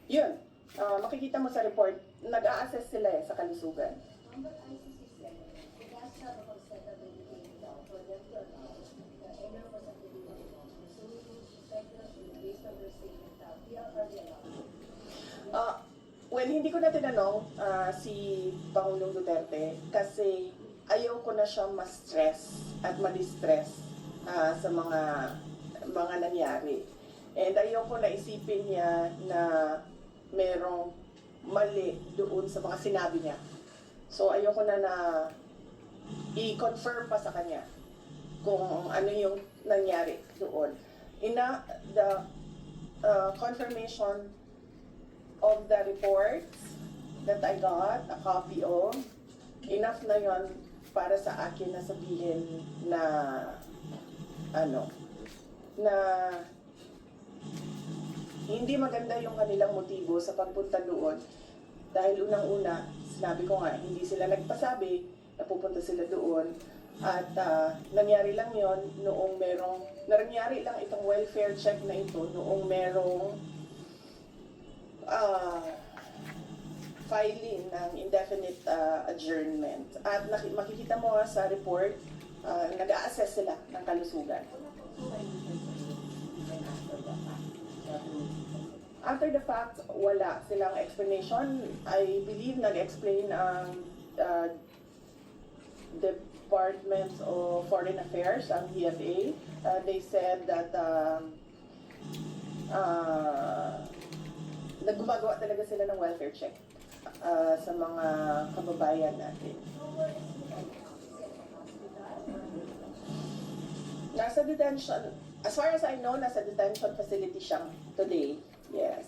Yun, makikita mo sa report, nag-a-assess sila sa kalusugan. But ICC said it has to have a constantability down for them to allow any of us to do it. So we will suspect that based on their statement now, we are already allowed. Well, hindi ko na tinanong si Pangulong Duterte kasi ayaw ko na siya ma-stress at ma-distress sa mga nangyari. And ayaw ko na isipin niya na merong mali doon sa mga sinabi niya. So ayaw ko na i-confirm pa sa kanya kung ano yung nangyari doon. The confirmation of the reports that I got, a copy of, enough na yon para sa akin na sabihin na hindi maganda yung kanilang motibo sa pagpunta doon. Dahil unang-una, sinabi ko nga, hindi sila nagpasabi na pupunta sila doon. At nangyari lang yon noong nangyari lang itong welfare check na ito noong merong filing ng indefinite adjournment. At makikita mo sa report, nag-a-assess sila ng kalusugan. After the fact, wala silang explanation. I believe nag-explain ang Department of Foreign Affairs, ang DFA. They said that gumagawa talaga sila ng welfare check sa mga kababayan natin. Nasa detention, as far as I know, nasa detention facility siya today. Yes.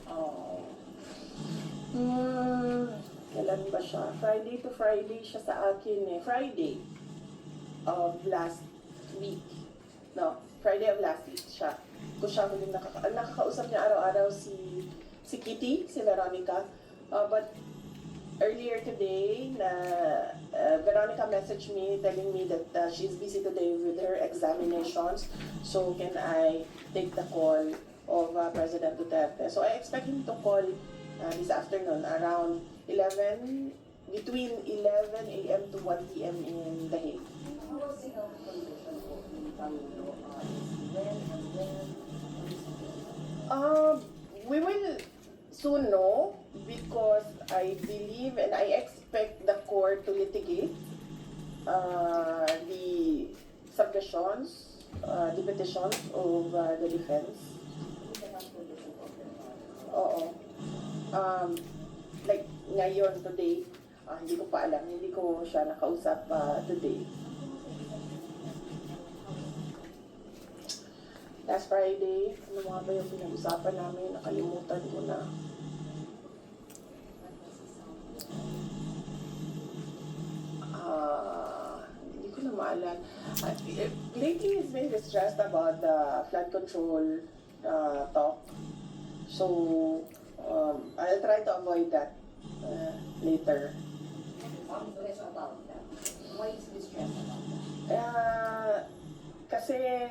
Oh. Kailan ba siya? Friday to Friday siya sa akin eh. Friday of last week. No, Friday of last week siya. Kung siya huling nakakausap niya araw-araw si Kitty, si Veronica. But earlier today, Veronica messaged me telling me that she's busy today with her examinations. So can I take the call of President Duterte? So I expect him to call this afternoon around between 11 a.m. to 1 p.m. in The Hague. We will soon know because I believe and I expect the court to litigate the submissions, the petitions of the defense. Oo. Like ngayon, today, hindi ko pa alam, hindi ko siya nakausap today. Last Friday, ano mga ba yung pinag-usapan namin? Nakalimutan ko na. Hindi ko na maalala. Lately, he's been distressed about the flood control talk. So, I'll try to avoid that later. Stress about that. Why is this stress about that? Kasi,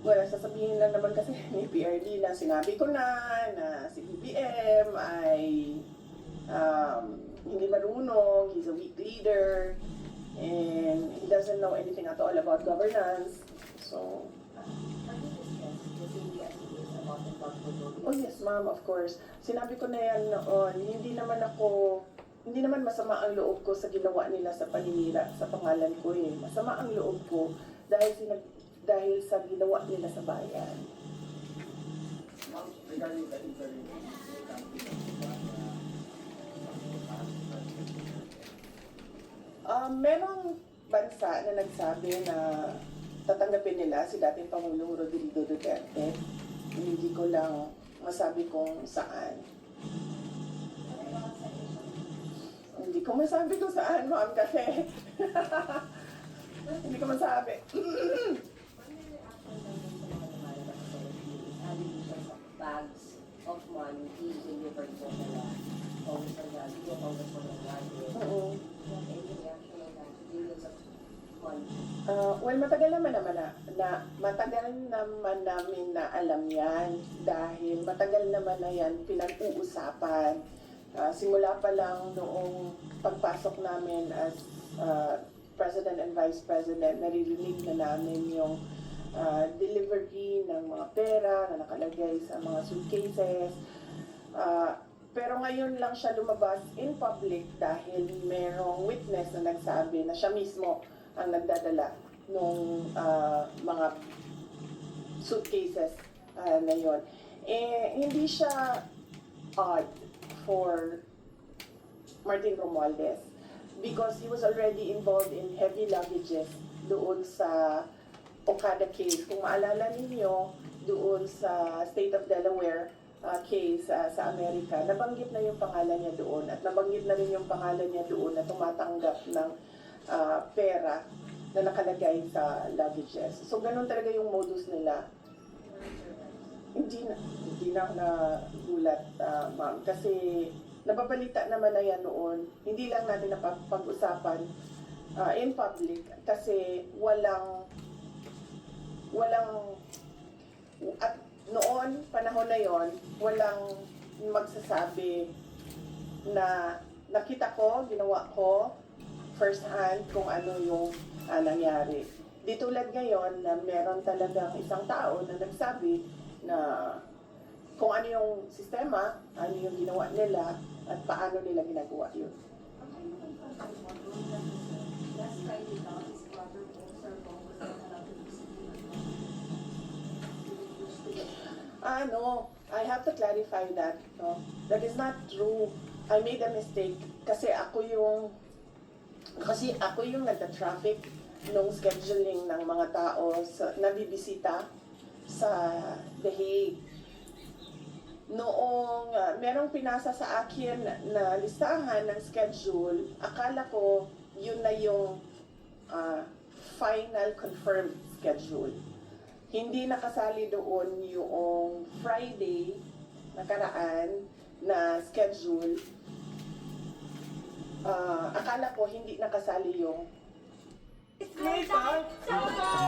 well, sasabihin lang naman kasi ni PRD na sinabi ko na si BBM ay hindi marunong, he's a weak leader, and he doesn't know anything at all about governance. So, oh yes, ma'am, of course. Sinabi ko na yan noon, hindi naman masama ang loob ko sa ginawa nila sa paninira sa pangalan ko eh. Masama ang loob ko dahil sa ginawa nila sa bayan. Regarding the interim merong bansa na nagsabi na tatanggapin nila si dating Pangulong Rodrigo Duterte. Hindi ko lang masabi kung saan. Hindi ko masabi kung saan, ma'am, kasi hindi ko masabi. Bags of money in your personal Oo. any reaction on that? Billions of money. Well, matagal naman matagal naman namin na alam yan dahil matagal naman na yan pinag-uusapan. Simula pa lang noong pagpasok namin as President and Vice President, naririnig na namin yung delivery ng mga pera na nakalagay sa mga suitcases. Pero ngayon lang siya lumabas in public dahil merong witness na nagsabi na siya mismo ang nagdadala nung mga suitcases na yun. Hindi siya odd for Martin Romualdez because he was already involved in heavy luggages doon sa Okada case. Kung maalala ninyo, doon sa State of Delaware case sa Amerika, nabanggit na yung pangalan niya doon at nabanggit na rin yung pangalan niya doon na tumatanggap ng pera na nakalagay sa luggages. So, ganun talaga yung modus nila. Hindi na ako nagulat, ma'am. Kasi nababalita naman na yan noon. Hindi lang natin napag-usapan in public kasi at noon, panahon na yon, walang magsasabi na nakita ko, ginawa ko, first hand kung ano yung nangyari. Di tulad ngayon na meron talagang isang tao na nagsabi na kung ano yung sistema, ano yung ginawa nila, at paano nila ginagawa yun. Last Friday daw, his brother also was not allowed to visit him. No, I have to clarify that. No? That is not true. I made a mistake kasi ako yung nagta-traffic nung scheduling ng mga tao na bibisita sa The Hague. Noong merong pinasa sa akin na listahan ng schedule, akala ko yun na yung final confirmed schedule. Hindi nakasali doon yung Friday nakaraan na schedule. Akala ko hindi nakasali yung